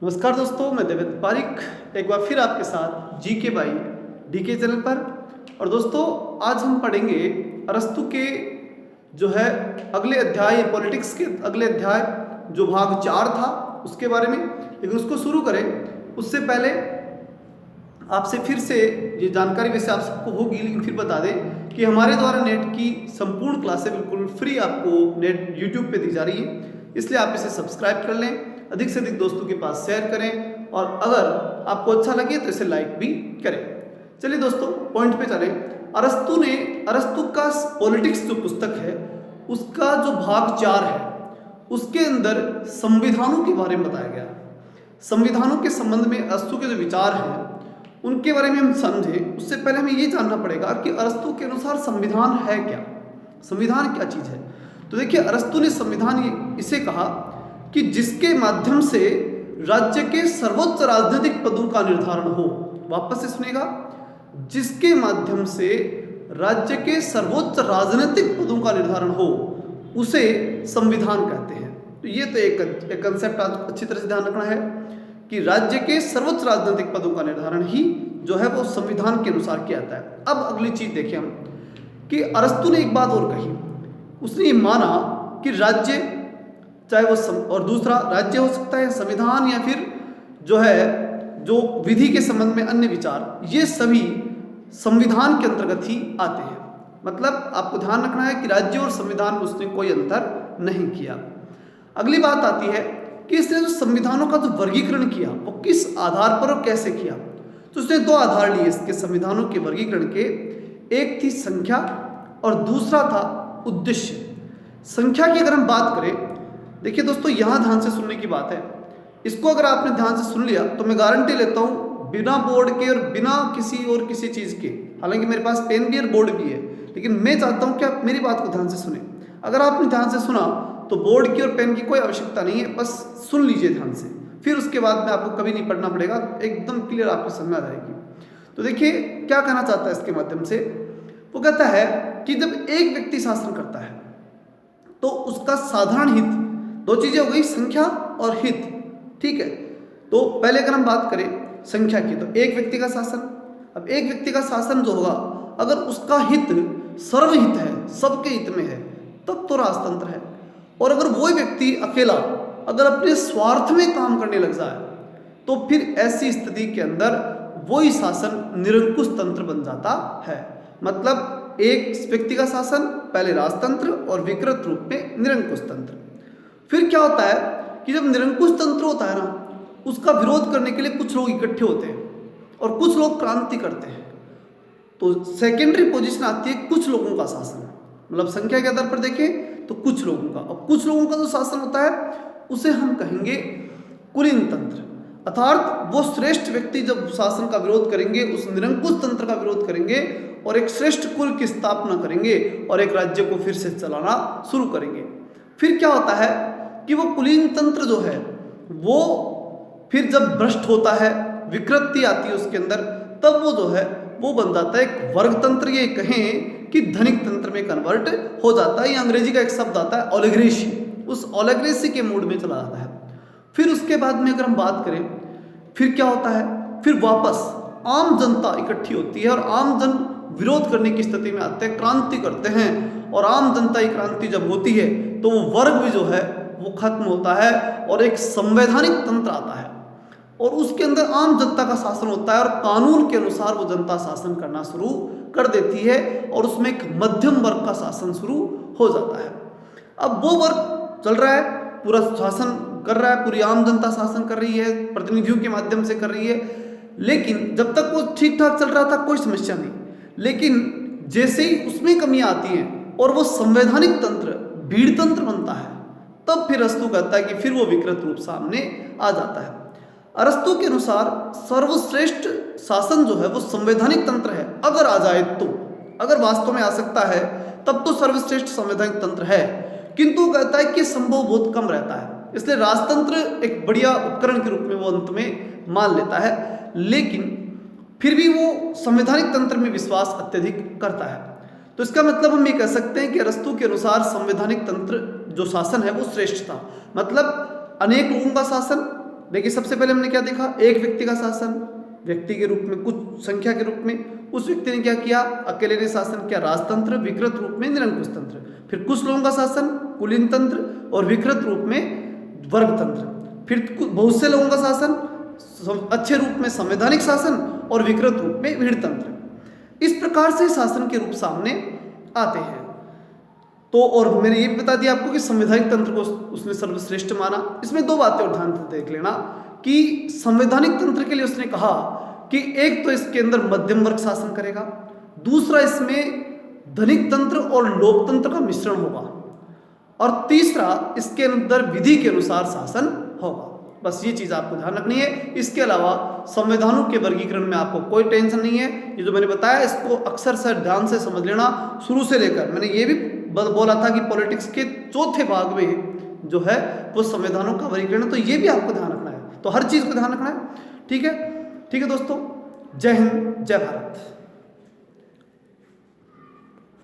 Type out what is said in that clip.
नमस्कार दोस्तों, मैं देवेंद्र पारिक एक बार फिर आपके साथ जीके बाई डीके चैनल पर। और दोस्तों, आज हम पढ़ेंगे अरस्तु के जो है अगले अध्याय, पॉलिटिक्स के अगले अध्याय जो भाग 4 था उसके बारे में। लेकिन उसको शुरू करें उससे पहले आपसे फिर से ये जानकारी वैसे आप सबको होगी, लेकिन फिर बता दें कि हमारे द्वारा नेट की संपूर्ण क्लासें बिल्कुल फ्री आपको नेट यूट्यूब पे दी जा रही है। इसलिए आप इसे सब्सक्राइब कर लें, अधिक से अधिक दोस्तों के पास शेयर करें और अगर आपको अच्छा लगे तो इसे लाइक भी करें। चलिए दोस्तों, पॉइंट पे चलें। अरस्तु का पॉलिटिक्स जो पुस्तक है उसका जो भाग 4 है उसके अंदर संविधानों के बारे में बताया गया। संविधानों के संबंध में अरस्तु के जो विचार हैं उनके बारे में हम समझें उससे पहले हमें ये जानना पड़ेगा कि अरस्तु के अनुसार संविधान है क्या, संविधान क्या चीज़ है। तो देखिए, अरस्तु ने संविधान इसे कहा कि जिसके माध्यम से राज्य के सर्वोच्च राजनीतिक पदों का निर्धारण हो। वापस से सुनिएगा, जिसके माध्यम से राज्य के सर्वोच्च राजनीतिक पदों का निर्धारण हो उसे संविधान कहते हैं। तो ये तो एक कंसेप्ट आज अच्छी तरह से ध्यान रखना है कि राज्य के सर्वोच्च राजनीतिक पदों का निर्धारण ही जो है वो संविधान के अनुसार किया जाता है। अब अगली चीज देखिए हम कि अरस्तु ने एक बात और कही। उसने ये माना कि राज्य चाहे वो और दूसरा राज्य हो सकता है संविधान या फिर जो विधि के संबंध में अन्य विचार, ये सभी संविधान के अंतर्गत ही आते हैं। मतलब आपको ध्यान रखना है कि राज्य और संविधान में उसने कोई अंतर नहीं किया। अगली बात आती है कि इसने जो संविधानों का जो वर्गीकरण किया वो किस आधार पर और कैसे किया। तो उसने 2 आधार लिए इसके संविधानों के वर्गीकरण के। एक थी संख्या और दूसरा था उद्देश्य। संख्या की अगर हम बात करें, देखिए दोस्तों, यहाँ ध्यान से सुनने की बात है। इसको अगर आपने ध्यान से सुन लिया तो मैं गारंटी लेता हूँ बिना बोर्ड के और बिना किसी चीज़ के, हालांकि मेरे पास पेन भी और बोर्ड भी है, लेकिन मैं चाहता हूँ कि आप मेरी बात को ध्यान से सुने। अगर आपने ध्यान से सुना तो बोर्ड की और पेन की कोई आवश्यकता नहीं है, बस सुन लीजिए ध्यान से, फिर उसके बाद में आपको कभी नहीं पढ़ना पड़ेगा, एकदम क्लियर आपको समझ आ जाएगी। तो देखिए क्या कहना चाहता है इसके माध्यम से। वो कहता है कि जब एक व्यक्ति शासन करता है तो उसका साधारण हित, 2 चीजें हो गई, संख्या और हित, ठीक है। तो पहले अगर हम बात करें संख्या की, तो एक व्यक्ति का शासन। अब एक व्यक्ति का शासन जो होगा, अगर उसका हित सर्वहित है, सबके हित में है, तब तो राजतंत्र है। और अगर वो व्यक्ति अकेला अगर अपने स्वार्थ में काम करने लग जाए तो फिर ऐसी स्थिति के अंदर वही शासन निरंकुश तंत्र बन जाता है। मतलब एक व्यक्ति का शासन पहले राजतंत्र और विकृत रूप में निरंकुश तंत्र। फिर क्या होता है कि जब निरंकुश तंत्र होता है ना, उसका विरोध करने के लिए कुछ लोग इकट्ठे होते हैं और कुछ लोग क्रांति करते हैं। तो सेकेंडरी पोजीशन आती है कुछ लोगों का शासन। मतलब संख्या के आधार पर देखें तो कुछ लोगों का, और कुछ लोगों का जो शासन होता है उसे हम कहेंगे कुलीन तंत्र। अर्थात वो श्रेष्ठ व्यक्ति जब शासन का विरोध करेंगे, उस निरंकुश तंत्र का विरोध करेंगे और एक श्रेष्ठ कुल की स्थापना करेंगे और एक राज्य को फिर से चलाना शुरू करेंगे। फिर क्या होता है कि वो कुलीन तंत्र जो है वो फिर जब भ्रष्ट होता है, विकृति आती है उसके अंदर, तब वो जो है वो बन जाता है एक वर्ग तंत्र, ये कहें कि धनिक तंत्र में कन्वर्ट हो जाता है। ये अंग्रेजी का एक शब्द आता है ओलिगरेसी, उस ओलिगरेसी के मूड में चला जाता है। फिर उसके बाद में अगर हम बात करें फिर क्या होता है, फिर वापस आम जनता इकट्ठी होती है और आम जन विरोध करने की स्थिति में आते हैं, क्रांति करते हैं। और आम जनता की क्रांति जब होती है तो वो वर्ग भी जो है वो खत्म होता है और एक संवैधानिक तंत्र आता है और उसके अंदर आम जनता का शासन होता है और कानून के अनुसार वो जनता शासन करना शुरू कर देती है और उसमें एक मध्यम वर्ग का शासन शुरू हो जाता है। अब वो वर्ग चल रहा है, पूरा शासन कर रहा है, पूरी आम जनता शासन कर रही है, प्रतिनिधियों के माध्यम से कर रही है, लेकिन जब तक वो ठीक ठाक चल रहा था कोई समस्या नहीं। लेकिन जैसे ही उसमें कमियां आती हैं और वो संवैधानिक तंत्र भीड़ तंत्र बनता है, तब फिर अरस्तु कहता है कि फिर वो विकृत रूप सामने आ जाता है। अरस्तु के अनुसार सर्वश्रेष्ठ शासन जो है वो संवैधानिक तंत्र है। अगर आ जाए तो, अगर वास्तव में आ सकता है तब तो सर्वश्रेष्ठ संवैधानिक तंत्र है, किंतु कहता है कि संभव बहुत कम रहता है। इसलिए राजतंत्र एक बढ़िया उपकरण के रूप में वो अंत में मान लेता है, लेकिन फिर भी वो संवैधानिक तंत्र में विश्वास अत्यधिक करता है। तो इसका मतलब हम ये कह सकते हैं कि अरस्तु के अनुसार संवैधानिक तंत्र जो शासन है वो श्रेष्ठ था। मतलब अनेक लोगों का शासन, देखिए सबसे पहले हमने क्या देखा, एक व्यक्ति का शासन, व्यक्ति के रूप में, कुछ संख्या के रूप में। उस व्यक्ति ने क्या किया, अकेले ने शासन किया, राजतंत्र, विकृत रूप में निरंकुश तंत्र। फिर कुछ लोगों का शासन, कुलीन तंत्र, और विकृत रूप में वर्गतंत्र। फिर बहुत से लोगों का शासन, अच्छे रूप में संवैधानिक शासन, और विकृत रूप में भीड़ तंत्र। इस प्रकार से शासन के रूप सामने आते हैं। तो और मैंने ये भी बता दिया आपको कि संवैधानिक तंत्र को उसने सर्वश्रेष्ठ माना। इसमें दो बातें और ध्यान से देख लेना कि संवैधानिक तंत्र के लिए उसने कहा कि एक तो इसके अंदर मध्यम वर्ग शासन करेगा, दूसरा इसमें धनिक तंत्र और लोकतंत्र का मिश्रण होगा, और तीसरा इसके अंदर विधि के अनुसार शासन होगा। बस ये चीज़ आपको ध्यान रखनी है। इसके अलावा संविधानों के वर्गीकरण में आपको कोई टेंशन नहीं है। ये जो मैंने बताया इसको अक्सर से ध्यान से समझ लेना। शुरू से लेकर मैंने ये भी बोला था कि पॉलिटिक्स के चौथे भाग में जो है वो संविधानों का वर्गीकरण, तो ये भी आपको ध्यान रखना है। तो हर चीज़ को ध्यान रखना है। ठीक है दोस्तों, जय हिंद, जय भारत।